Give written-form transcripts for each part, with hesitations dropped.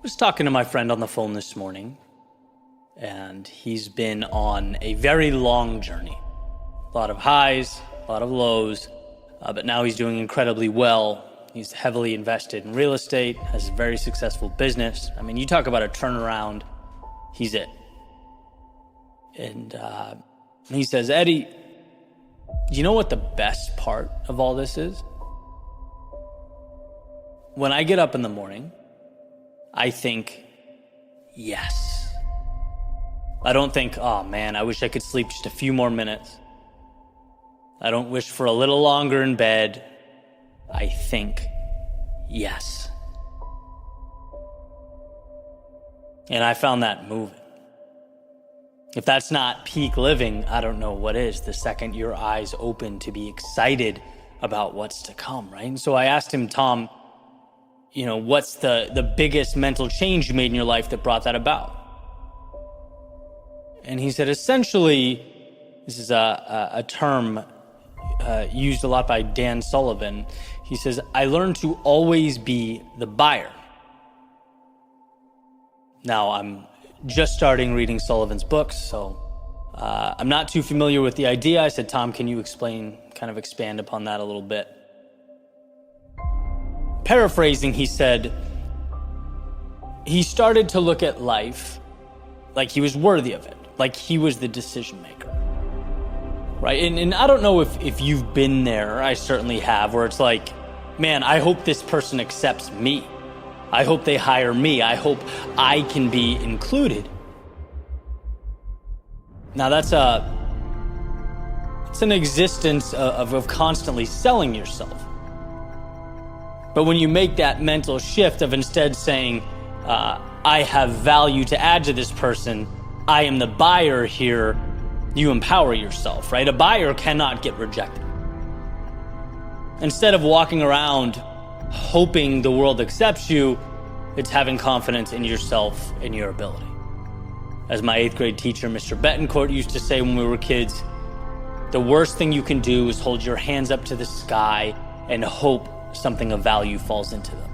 Was talking to my friend on the phone this morning, and he's been on a very long journey. A lot of highs, a lot of lows, but now he's doing incredibly well. He's heavily invested in real estate, has a very successful business. I mean, you talk about a turnaround, he's it. And he says, Eddie, do you know what the best part of all this is? When I get up in the morning, I think, yes. I don't think, oh man, I wish I could sleep just a few more minutes. I don't wish for a little longer in bed. I think, yes. And I found that moving. If that's not peak living, I don't know what is. The second your eyes open to be excited about what's to come, right? And so I asked him, Tom, what's the biggest mental change you made in your life that brought that about? And he said, essentially, this is a term used a lot by Dan Sullivan. He says, I learned to always be the buyer. Now, I'm just starting reading Sullivan's books, so I'm not too familiar with the idea. I said, Tom, can you expand upon that a little bit? Paraphrasing, he said, he started to look at life like he was worthy of it, like he was the decision maker, right? And I don't know if you've been there, I certainly have, where it's like, man, I hope this person accepts me. I hope they hire me. I hope I can be included. Now it's an existence of constantly selling yourself. But when you make that mental shift of instead saying, I have value to add to this person, I am the buyer here, you empower yourself, right? A buyer cannot get rejected. Instead of walking around hoping the world accepts you, it's having confidence in yourself and your ability. As my 8th grade teacher, Mr. Betancourt, used to say when we were kids, the worst thing you can do is hold your hands up to the sky and hope something of value falls into them.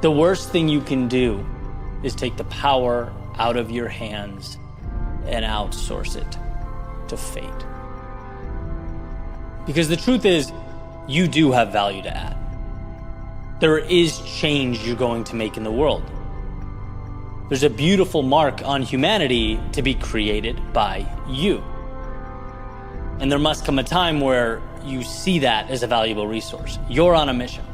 The worst thing you can do is take the power out of your hands and outsource it to fate. Because the truth is, you do have value to add. There is change you're going to make in the world. There's a beautiful mark on humanity to be created by you. And there must come a time where you see that as a valuable resource. You're on a mission.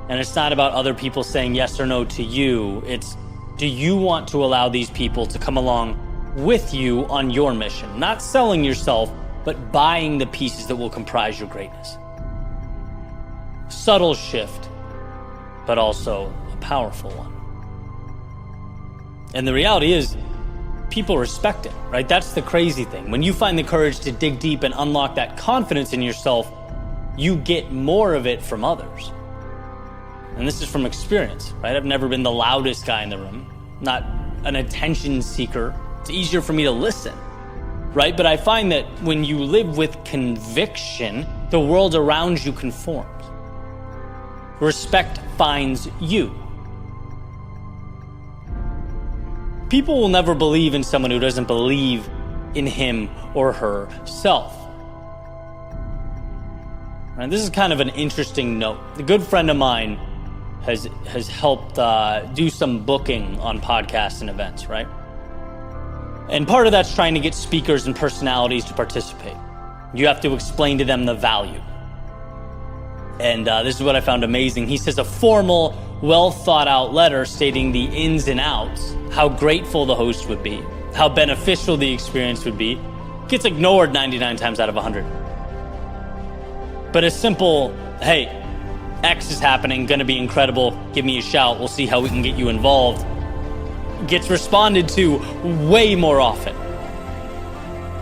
And it's not about other people saying yes or no to you. It's, do you want to allow these people to come along with you on your mission? Not selling yourself, but buying the pieces that will comprise your greatness. Subtle shift, but also a powerful one. And the reality is, people respect it, right? That's the crazy thing. When you find the courage to dig deep and unlock that confidence in yourself, you get more of it from others. And this is from experience, right? I've never been the loudest guy in the room, not an attention seeker. It's easier for me to listen, right? But I find that when you live with conviction, the world around you conforms. Respect finds you. People will never believe in someone who doesn't believe in him or herself. And this is kind of an interesting note. A good friend of mine has helped do some booking on podcasts and events, right? And part of that's trying to get speakers and personalities to participate. You have to explain to them the value. And this is what I found amazing. He says a formal, well thought out letter stating the ins and outs, how grateful the host would be, how beneficial the experience would be, gets ignored 99 times out of 100. But a simple, hey, X is happening, gonna be incredible, give me a shout, we'll see how we can get you involved, gets responded to way more often.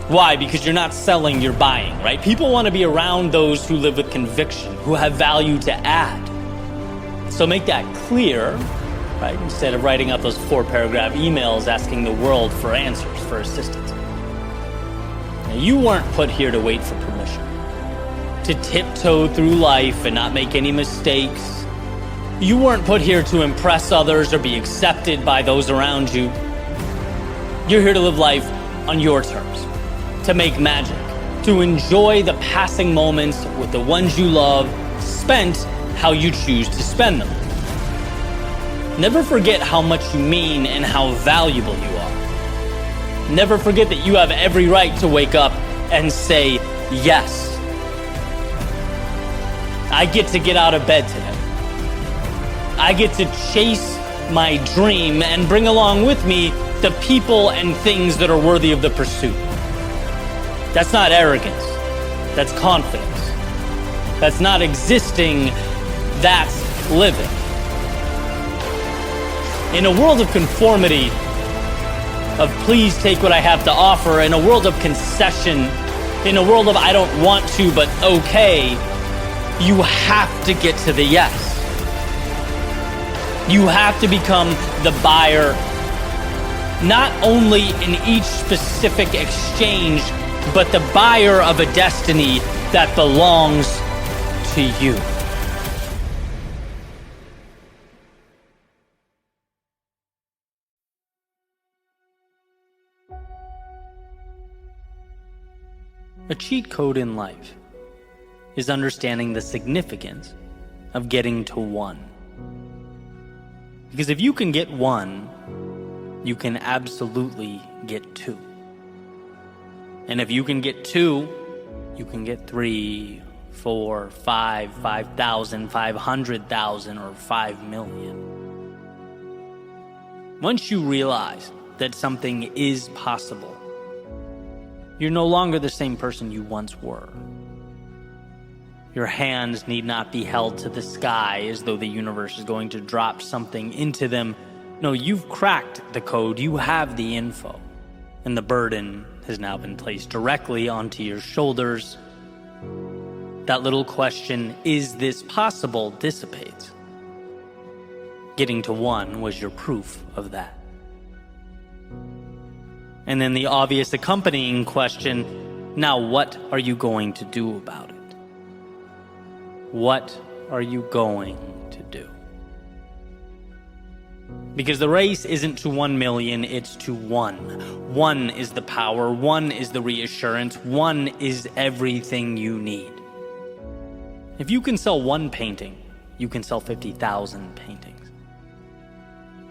Why? Because you're not selling, you're buying, right? People want to be around those who live with conviction, who have value to add. So make that clear, right? Instead of writing out those 4-paragraph emails asking the world for answers, for assistance. Now, you weren't put here to wait for permission, to tiptoe through life and not make any mistakes. You weren't put here to impress others or be accepted by those around you. You're here to live life on your terms, to make magic, to enjoy the passing moments with the ones you love, spent how you choose to spend them. Never forget how much you mean and how valuable you are. Never forget that you have every right to wake up and say yes. I get out of bed today. I get to chase my dream and bring along with me the people and things that are worthy of the pursuit. That's not arrogance. That's confidence. That's not existing. That's living. In a world of conformity, of please take what I have to offer, in a world of concession, in a world of I don't want to but okay, you have to get to the yes. You have to become the buyer, not only in each specific exchange, but the buyer of a destiny that belongs to you. A cheat code in life is understanding the significance of getting to one. Because if you can get one, you can absolutely get two. And if you can get two, you can get 3, 4, 5, 5,000, 500,000, or 5 million. Once you realize that something is possible, you're no longer the same person you once were. Your hands need not be held to the sky as though the universe is going to drop something into them. No, you've cracked the code, you have the info, and the burden has now been placed directly onto your shoulders. That little question, is this possible, dissipates. Getting to one was your proof of that. And then the obvious accompanying question, now what are you going to do about it? What are you going to do? Because the race isn't to 1 million, it's to one. One is the power, one is the reassurance, one is everything you need. If you can sell one painting, you can sell 50,000 paintings.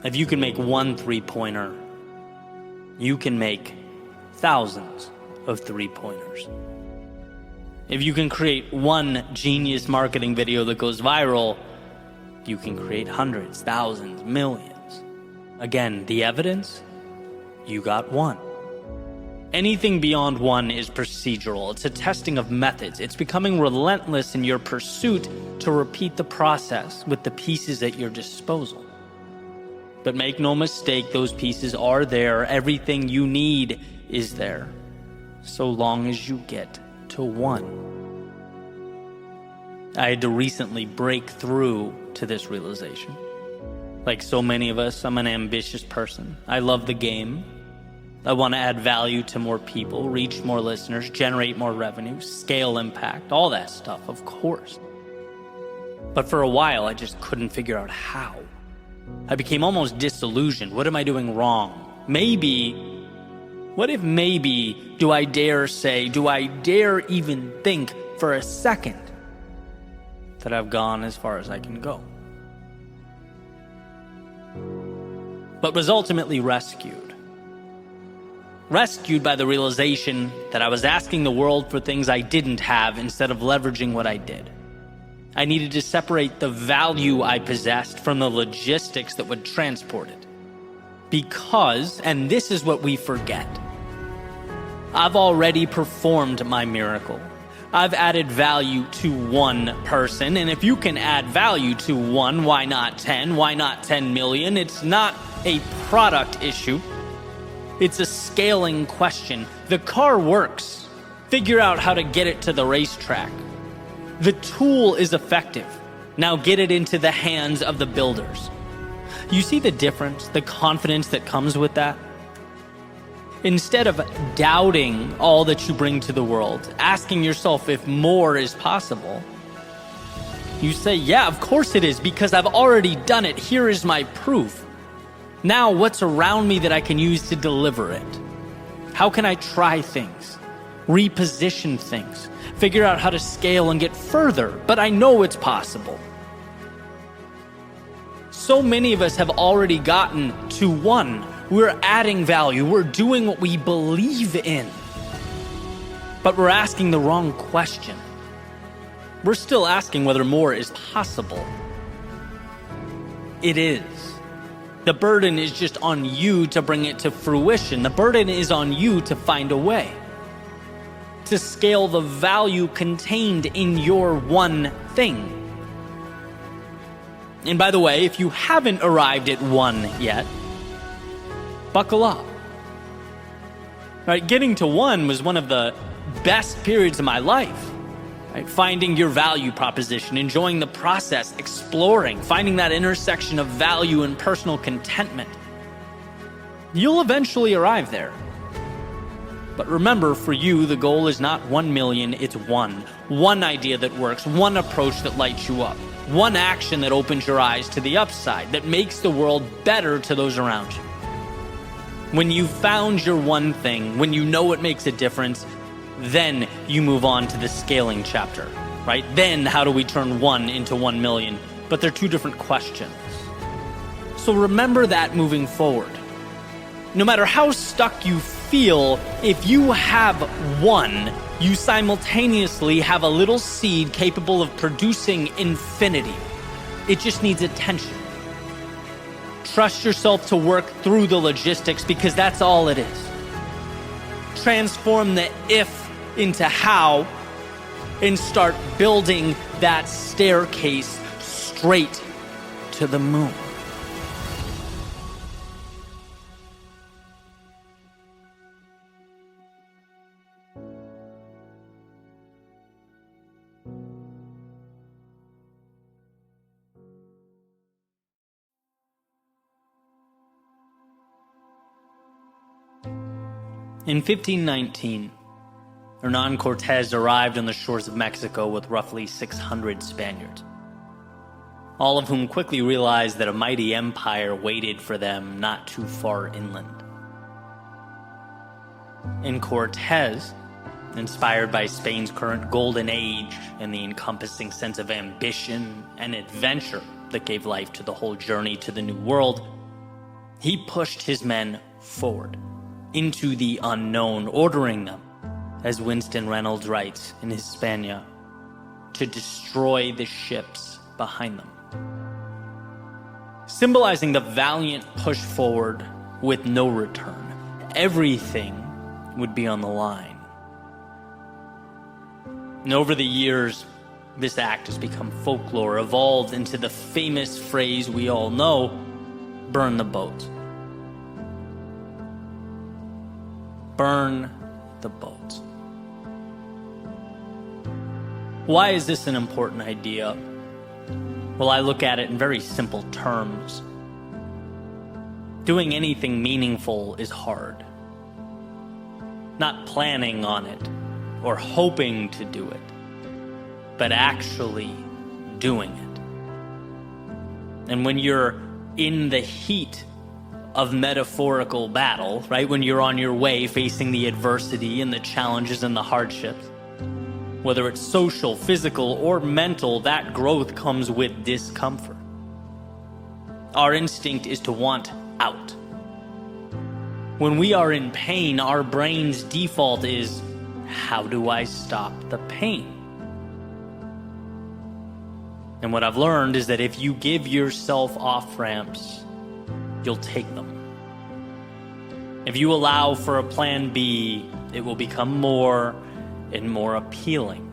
If you can make one three-pointer, you can make thousands of three-pointers. If you can create one genius marketing video that goes viral, you can create hundreds, thousands, millions. Again, the evidence, you got one. Anything beyond one is procedural. It's a testing of methods. It's becoming relentless in your pursuit to repeat the process with the pieces at your disposal. But make no mistake, those pieces are there. Everything you need is there, so long as you get to one. I had to recently break through to this realization. Like so many of us, I'm an ambitious person. I love the game. I want to add value to more people, reach more listeners, generate more revenue, scale impact, all that stuff, of course. But for a while, I just couldn't figure out how. I became almost disillusioned. What am I doing wrong? What if maybe, do I dare even think for a second that I've gone as far as I can go? But was ultimately rescued. Rescued by the realization that I was asking the world for things I didn't have instead of leveraging what I did. I needed to separate the value I possessed from the logistics that would transport it. Because, and this is what we forget, I've already performed my miracle. I've added value to one person, and if you can add value to one, why not 10? Why not 10 million? It's not a product issue. It's a scaling question. The car works. Figure out how to get it to the racetrack. The tool is effective. Now get it into the hands of the builders. You see the difference, the confidence that comes with that? Instead of doubting all that you bring to the world, asking yourself if more is possible, You say, yeah, of course it is, because I've already done it. Here is my proof. Now what's around me that I can use to deliver it? How can I try things, reposition things, figure out how to scale and get further? But I know it's possible. So many of us have already gotten to one. We're adding value. We're doing what we believe in. But we're asking the wrong question. We're still asking whether more is possible. It is. The burden is just on you to bring it to fruition. The burden is on you to find a way to scale the value contained in your one thing. And by the way, if you haven't arrived at one yet, buckle up. Right? Getting to one was one of the best periods of my life. Right? Finding your value proposition, enjoying the process, exploring, finding that intersection of value and personal contentment. You'll eventually arrive there. But remember, for you, the goal is not 1 million, it's one. One idea that works, one approach that lights you up, one action that opens your eyes to the upside, that makes the world better to those around you. When you've found your one thing, when you know it makes a difference, then you move on to the scaling chapter, right? Then how do we turn 1 into 1 million? But they're two different questions. So remember that moving forward. No matter how stuck you feel, if you have one, you simultaneously have a little seed capable of producing infinity. It just needs attention. Trust yourself to work through the logistics, because that's all it is. Transform the if into how and start building that staircase straight to the moon. In 1519, Hernán Cortés arrived on the shores of Mexico with roughly 600 Spaniards, all of whom quickly realized that a mighty empire waited for them not too far inland. And Cortés, inspired by Spain's current golden age and the encompassing sense of ambition and adventure that gave life to the whole journey to the New World, he pushed his men forward into the unknown, ordering them, as Winston Reynolds writes in his Hispania, to destroy the ships behind them, symbolizing the valiant push forward with no return. Everything would be on the line. And over the years, this act has become folklore, evolved into the famous phrase we all know, burn the boat. Burn the boat. Why is this an important idea? Well, I look at it in very simple terms. Doing anything meaningful is hard. Not planning on it or hoping to do it, but actually doing it. And when you're in the heat of metaphorical battle, right? When you're on your way facing the adversity and the challenges and the hardships, whether it's social, physical, or mental, that growth comes with discomfort. Our instinct is to want out. When we are in pain, our brain's default is, how do I stop the pain? And what I've learned is that if you give yourself off-ramps, you'll take them. If you allow for a plan B, it will become more and more appealing.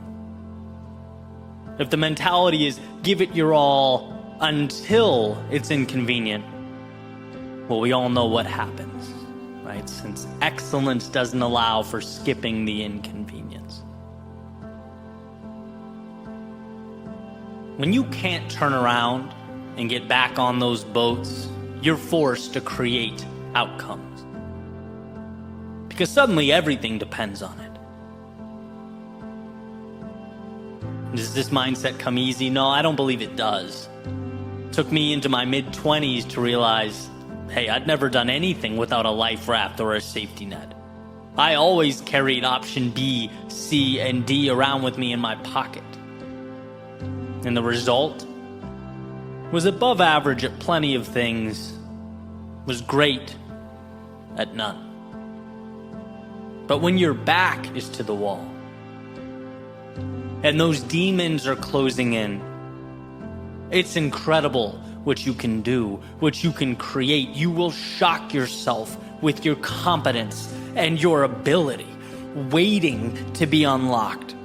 If the mentality is give it your all until it's inconvenient, well, we all know what happens, right? Since excellence doesn't allow for skipping the inconvenience. When you can't turn around and get back on those boats, you're forced to create outcomes. Because suddenly everything depends on it. Does this mindset come easy? No, I don't believe it does. It took me into my mid-20s to realize, hey, I'd never done anything without a life raft or a safety net. I always carried option B, C, and D around with me in my pocket. And the result was above average at plenty of things, was great at none. But when your back is to the wall, and those demons are closing in, it's incredible what you can do, what you can create. You will shock yourself with your competence and your ability, waiting to be unlocked.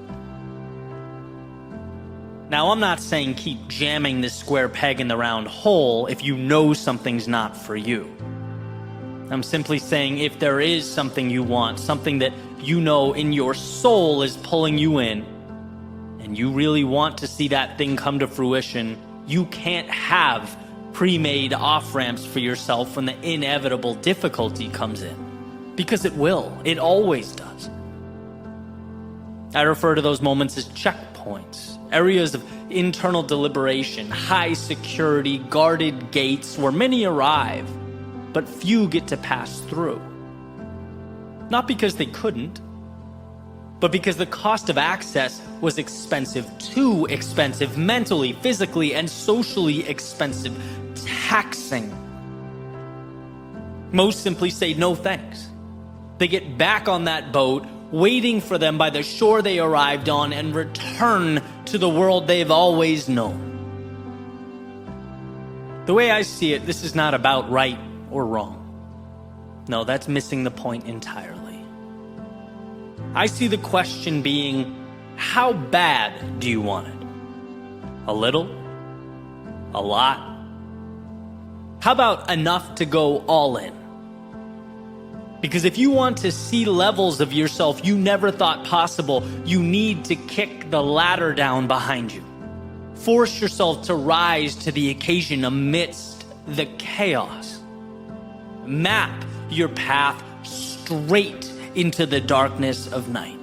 Now, I'm not saying keep jamming this square peg in the round hole if you know something's not for you. I'm simply saying if there is something you want, something that you know in your soul is pulling you in, and you really want to see that thing come to fruition, you can't have pre-made off-ramps for yourself when the inevitable difficulty comes in. Because it will. It always does. I refer to those moments as checkpoints, areas of internal deliberation, high security, guarded gates where many arrive, but few get to pass through. Not because they couldn't, but because the cost of access was expensive, too expensive, mentally, physically, and socially expensive, taxing. Most simply say no thanks. They get back on that boat, waiting for them by the shore they arrived on, and return to the world they've always known. The way I see it, this is not about right or wrong. No, that's missing the point entirely. I see the question being, how bad do you want it? A little? A lot? How about enough to go all in? Because if you want to see levels of yourself you never thought possible, you need to kick the ladder down behind you. Force yourself to rise to the occasion amidst the chaos. Map your path straight into the darkness of night.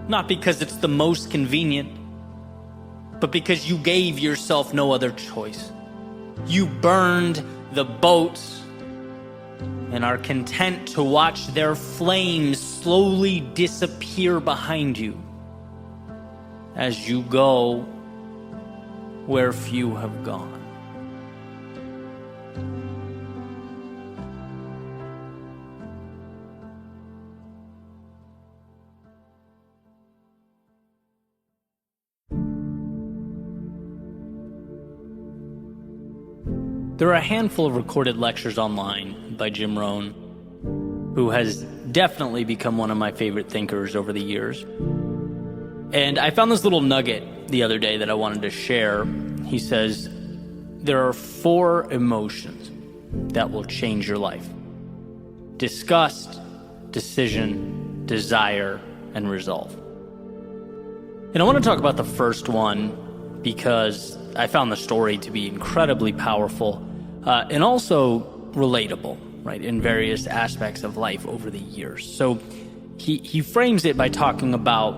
Not because it's the most convenient, but because you gave yourself no other choice. You burned the boats and are content to watch their flames slowly disappear behind you as you go where few have gone. There are a handful of recorded lectures online by Jim Rohn, who has definitely become one of my favorite thinkers over the years. And I found this little nugget the other day that I wanted to share. He says, there are 4 emotions that will change your life: disgust, decision, desire, and resolve. And I want to talk about the first one because I found the story to be incredibly powerful and also relatable, right, in various aspects of life over the years. So he frames it by talking about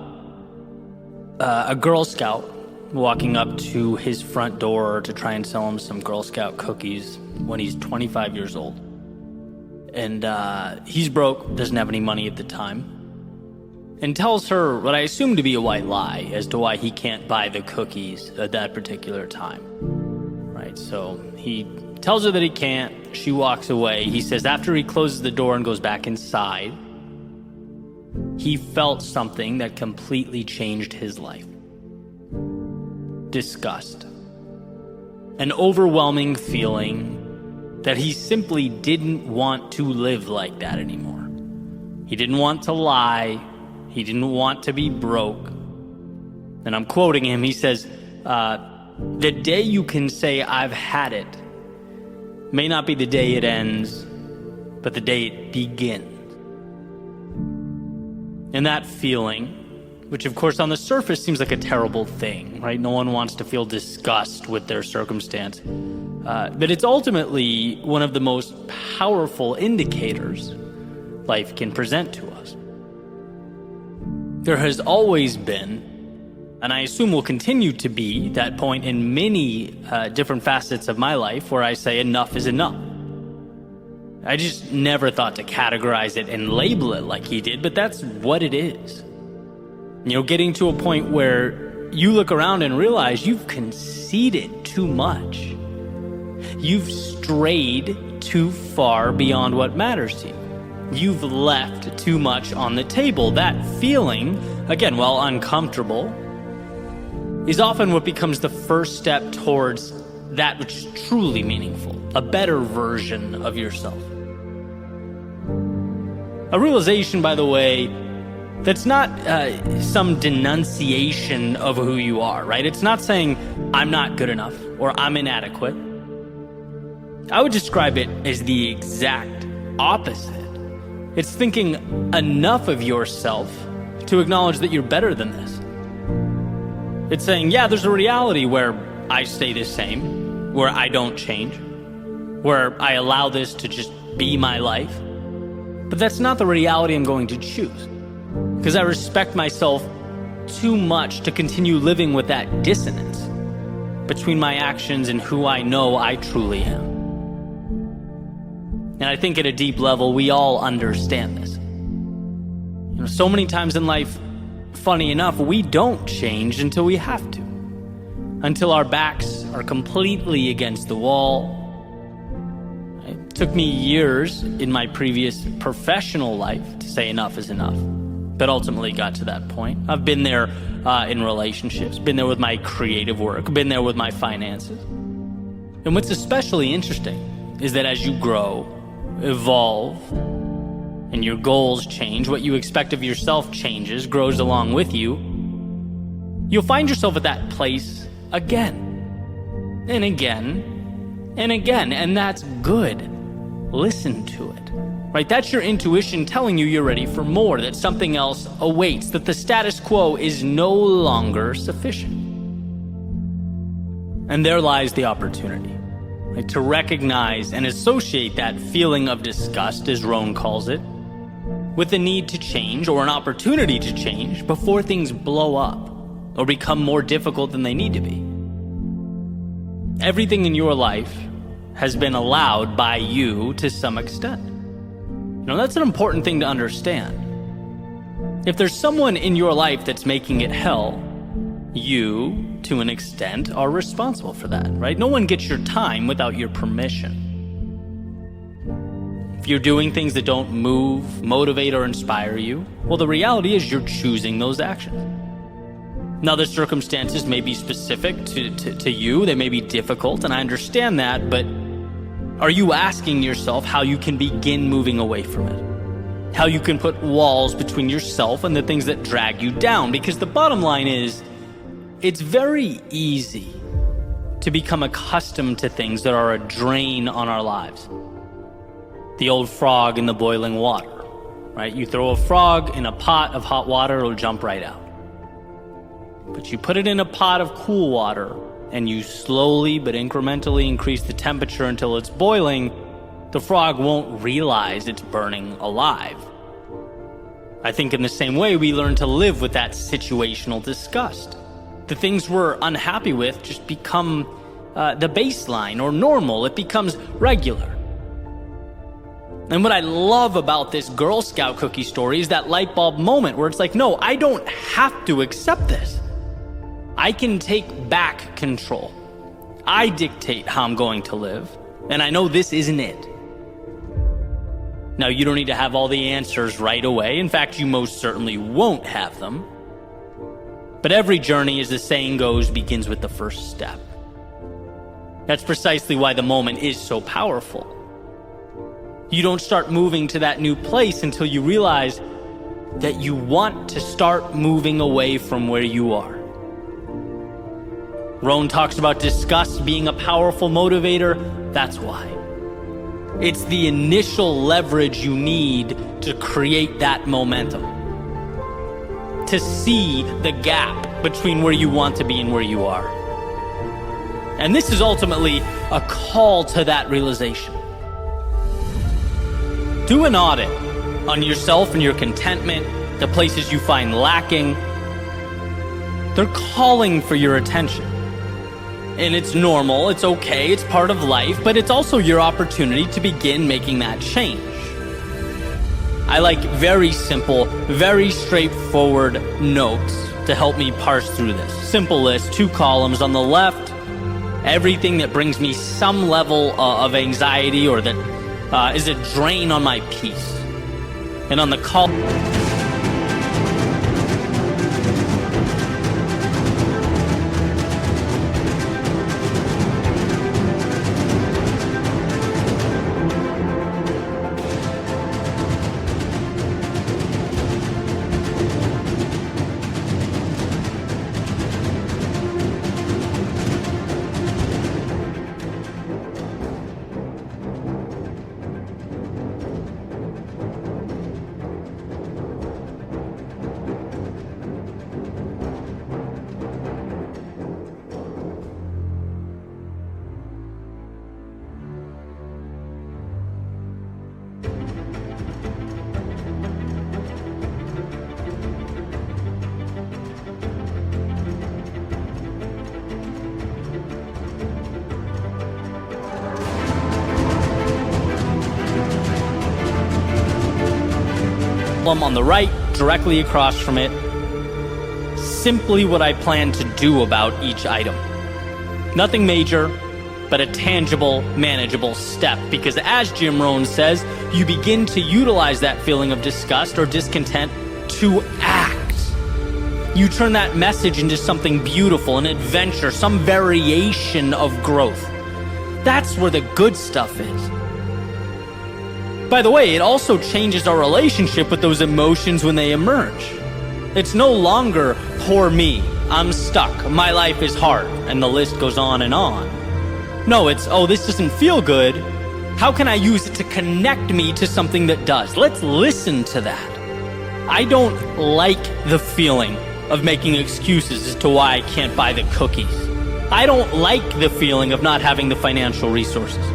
a Girl Scout walking up to his front door to try and sell him some Girl Scout cookies when he's 25 years old. And he's broke, doesn't have any money at the time, and tells her what I assume to be a white lie as to why he can't buy the cookies at that particular time. Right, so he tells her that he can't. She walks away. He says after he closes the door and goes back inside, he felt something that completely changed his life. Disgust. An overwhelming feeling that he simply didn't want to live like that anymore. He didn't want to lie. He didn't want to be broke. And I'm quoting him. He says, the day you can say I've had it may not be the day it ends, but the day it begins. And that feeling, which of course on the surface seems like a terrible thing, right? No one wants to feel disgust with their circumstance. But it's ultimately one of the most powerful indicators life can present to us. There has always been And I assume will continue to be that point in many different facets of my life where I say enough is enough. I just never thought to categorize it and label it like he did, but that's what it is. Getting to a point where you look around and realize you've conceded too much. You've strayed too far beyond what matters to you. You've left too much on the table. That feeling, again, while uncomfortable, is often what becomes the first step towards that which is truly meaningful, a better version of yourself. A realization, by the way, that's not some denunciation of who you are, right? It's not saying, I'm not good enough or I'm inadequate. I would describe it as the exact opposite. It's thinking enough of yourself to acknowledge that you're better than this. It's saying, yeah, there's a reality where I stay the same, where I don't change, where I allow this to just be my life. But that's not the reality I'm going to choose, because I respect myself too much to continue living with that dissonance between my actions and who I know I truly am. And I think at a deep level, we all understand this. So many times in life, funny enough, we don't change until we have to, until our backs are completely against the wall. It took me years in my previous professional life to say enough is enough, but ultimately got to that point. I've been there in relationships, been there with my creative work, been there with my finances. And what's especially interesting is that as you grow, evolve, and your goals change, what you expect of yourself changes, grows along with you, you'll find yourself at that place again, and again, and again, and that's good. Listen to it, right? That's your intuition telling you you're ready for more, that something else awaits, that the status quo is no longer sufficient. And there lies the opportunity, right? To recognize and associate that feeling of disgust, as Rohn calls it, with the need to change or an opportunity to change before things blow up or become more difficult than they need to be. Everything in your life has been allowed by you to some extent. That's an important thing to understand. If there's someone in your life that's making it hell, you, to an extent, are responsible for that, right? No one gets your time without your permission. If you're doing things that don't move, motivate, or inspire you, well, the reality is you're choosing those actions. Now, the circumstances may be specific to you. They may be difficult, and I understand that, but are you asking yourself how you can begin moving away from it? How you can put walls between yourself and the things that drag you down? Because the bottom line is, it's very easy to become accustomed to things that are a drain on our lives. The old frog in the boiling water, right? You throw a frog in a pot of hot water, it'll jump right out. But you put it in a pot of cool water, and you slowly but incrementally increase the temperature until it's boiling, the frog won't realize it's burning alive. I think in the same way, we learn to live with that situational disgust. The things we're unhappy with just become the baseline or normal. It becomes regular. And what I love about this Girl Scout cookie story is that light bulb moment where it's like, no, I don't have to accept this. I can take back control. I dictate how I'm going to live, and I know this isn't it. Now, you don't need to have all the answers right away. In fact, you most certainly won't have them. But every journey, as the saying goes, begins with the first step. That's precisely why the moment is so powerful. You don't start moving to that new place until you realize that you want to start moving away from where you are. Rohn talks about disgust being a powerful motivator. That's why. It's the initial leverage you need to create that momentum, to see the gap between where you want to be and where you are. And this is ultimately a call to that realization. Do an audit on yourself and your contentment, the places you find lacking. They're calling for your attention. And it's normal, it's okay, it's part of life, but it's also your opportunity to begin making that change. I like very simple, very straightforward notes to help me parse through this. Simple list, 2 columns. On the left, everything that brings me some level of anxiety or that is a drain on my peace. And on the column, on the right, directly across from it, simply what I plan to do about each item. Nothing major, but a tangible, manageable step, because as Jim Rohn says, you begin to utilize that feeling of disgust or discontent to act. You turn that message into something beautiful, an adventure, some variation of growth. That's where the good stuff is. By the way, it also changes our relationship with those emotions when they emerge. It's no longer, poor me, I'm stuck, my life is hard, and the list goes on and on. No, it's, oh, this doesn't feel good. How can I use it to connect me to something that does? Let's listen to that. I don't like the feeling of making excuses as to why I can't buy the cookies. I don't like the feeling of not having the financial resources.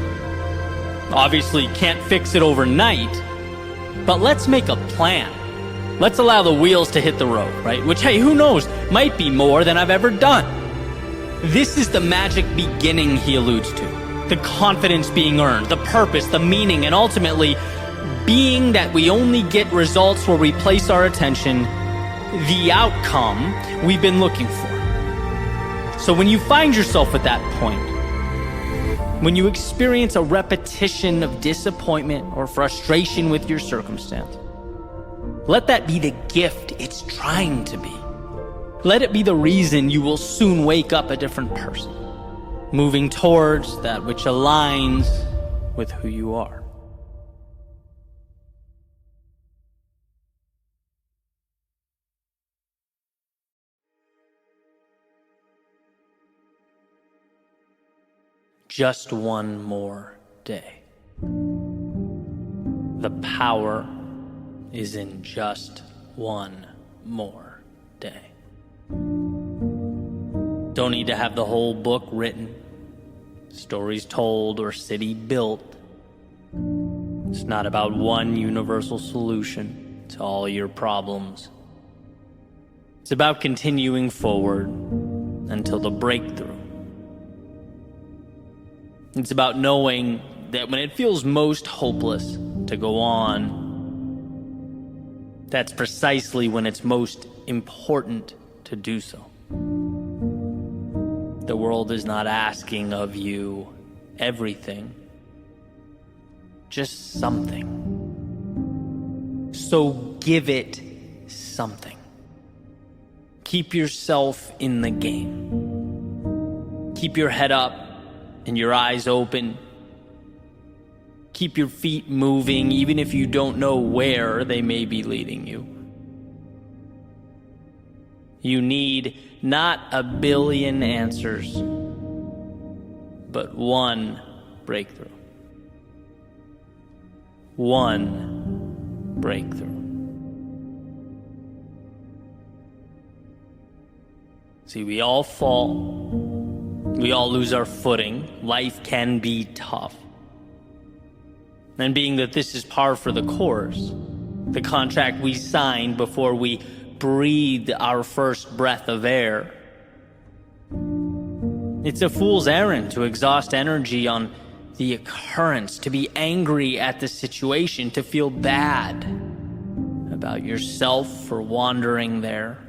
Obviously, can't fix it overnight, but let's make a plan. Let's allow the wheels to hit the road, right? Which, hey, who knows, might be more than I've ever done. This is the magic beginning he alludes to. The confidence being earned, the purpose, the meaning, and ultimately being that we only get results where we place our attention, the outcome we've been looking for. So when you find yourself at that point, when you experience a repetition of disappointment or frustration with your circumstance, let that be the gift it's trying to be. Let it be the reason you will soon wake up a different person, moving towards that which aligns with who you are. Just one more day. The power is in just one more day. Don't need to have the whole book written, stories told, or city built. It's not about one universal solution to all your problems. It's about continuing forward until the breakthrough. It's about knowing that when it feels most hopeless to go on, that's precisely when it's most important to do so. The world is not asking of you everything, just something. So give it something. Keep yourself in the game. Keep your head up and your eyes open. Keep your feet moving, even if you don't know where they may be leading you. You need not a billion answers, but one breakthrough. One breakthrough. See, we all fall. We all lose our footing. Life can be tough. And being that this is par for the course, the contract we signed before we breathed our first breath of air. It's a fool's errand to exhaust energy on the occurrence, to be angry at the situation, to feel bad about yourself for wandering there.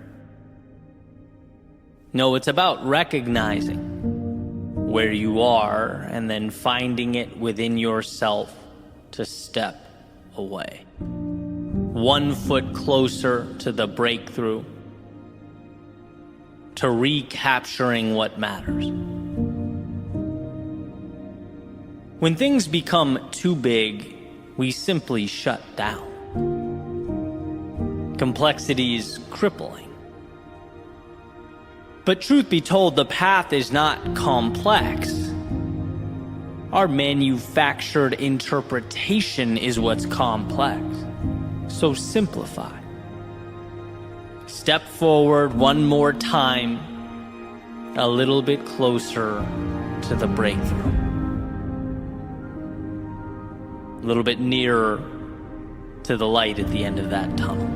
No, it's about recognizing where you are and then finding it within yourself to step away. 1 foot closer to the breakthrough, to recapturing what matters. When things become too big, we simply shut down. Complexity is crippling. But truth be told, the path is not complex. Our manufactured interpretation is what's complex. So simplify. Step forward one more time, a little bit closer to the breakthrough. A little bit nearer to the light at the end of that tunnel.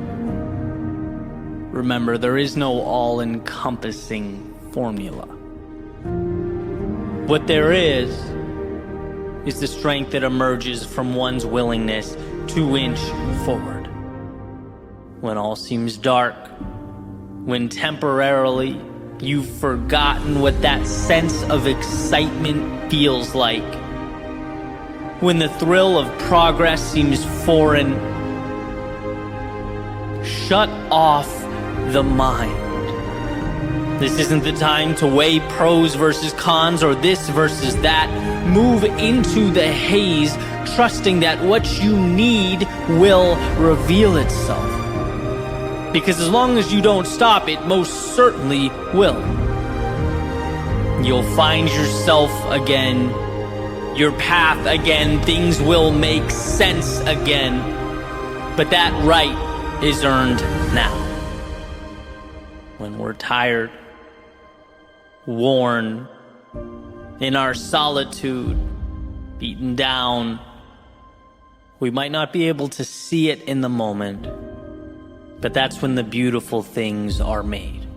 Remember, there is no all-encompassing formula. What there is the strength that emerges from one's willingness to inch forward. When all seems dark, when temporarily you've forgotten what that sense of excitement feels like, when the thrill of progress seems foreign, shut off the mind. This isn't the time to weigh pros versus cons or this versus that. Move into the haze, trusting that what you need will reveal itself. Because as long as you don't stop, it most certainly will. You'll find yourself again, your path again, things will make sense again. But that right is earned now. When we're tired, worn, in our solitude, beaten down, we might not be able to see it in the moment, but that's when the beautiful things are made.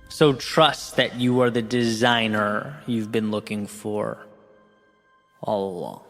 So trust that you are the designer you've been looking for all along.